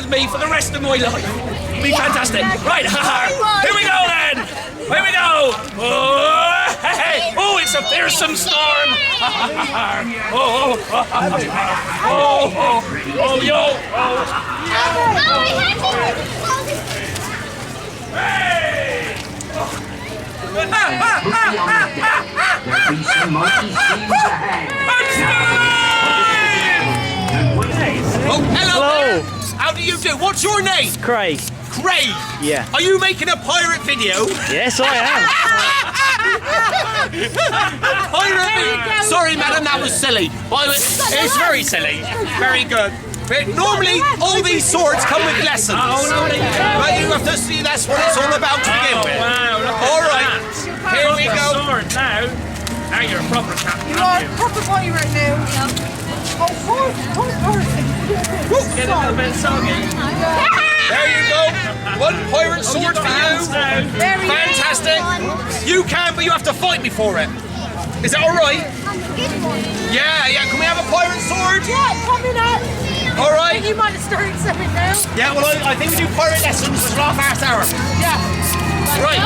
with me for the rest of my life. It'll be fantastic. Right, here we go then. Here we go. Oh, hey. Oh, it's a fearsome storm. Oh, yo. Hey. Oh, hello. How do you do? What's your name? Craig. Craig? Yeah. Are you making a pirate video? Yes, I am. Pirate video? Sorry, madam, that was silly. It's very silly. Very good. But normally, all these swords come with lessons. But you have to see that's what it's all about to begin with. Wow, look at all right, that. here we go. Sword now. Now you're a proper captain. You are a proper pirate now. Oh, Get a little bit soggy. There you go. One pirate sword for you. Fantastic. You can, but you have to fight me for it. Is that all right? Yeah. Can we have a pirate sword? Yeah, coming up. All right. You might have started something now. Yeah, well, I think we do pirate lessons for half past hour. Yeah. Right.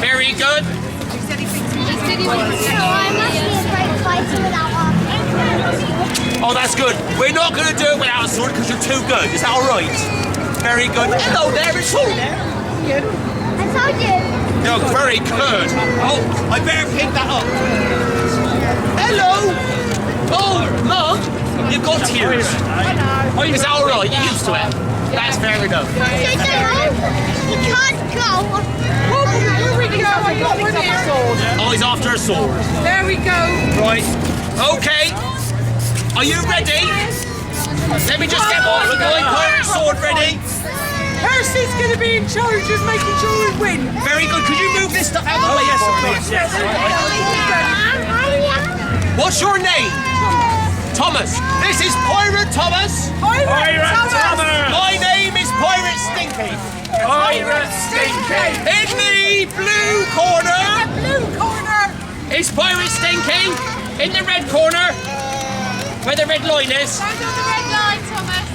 Very good. Oh, that's good. We're not going to do it without a sword because you're too good. Is that all right? Very good. Hello there, it's all there. I told you. No, very good. Oh, I better pick that up. Hello. Oh, Mum, you've got tears. Is that all right? You're used to it. That's fair enough. You can't go. Here we go. I got one here. Oh, he's after a sword. There we go. Right. Okay. Are you ready? Let me just get my pirate sword ready. Percy's going to be in charge of making sure we win. Very good. Could you move this stuff out of the way? Yes, of course. Yes. What's your name? Thomas. This is Pirate Thomas. Pirate Thomas. My name is Pirate Stinky. Pirate Stinky. In the blue corner. Blue corner. Is Pirate Stinky. In the red corner, where the red line is. Stand on the red line, Thomas.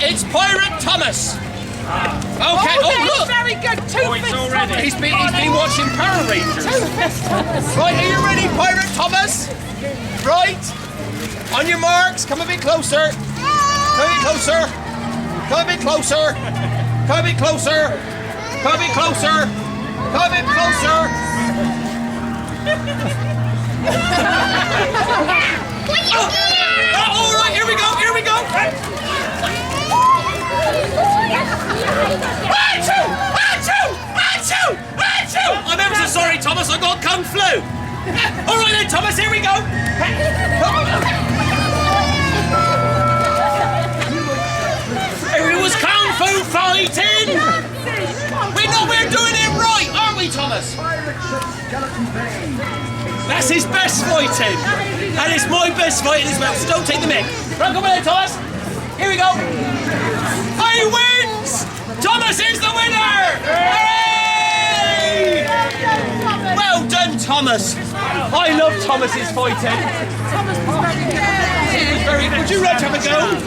It's Pirate Thomas. Okay. Oh, look. Very good. Two fists, already. Thomas. He's been watching Power Rangers. Two fists, Thomas. Right, are you ready, Pirate Thomas? Right. On your marks, come a bit closer. Come a bit closer. Come a bit closer. Come a bit closer. Come a bit closer. Come a bit closer. All right, here we go. Here we go. Achoo! Achoo! Achoo! Achoo! I'm ever so sorry, Thomas. I got kung flu. All right then, Thomas. Here we go. It was kung fu fighting. We're doing it right, aren't we, Thomas? That's his best fighting, and it's my best fighting as well. So don't take the mick. Right, come on, Thomas. Here we go. He wins! Thomas is the winner! Hooray! Well done, Thomas. I love Thomas's fighting. Thomas was very good. Would you like to have a go?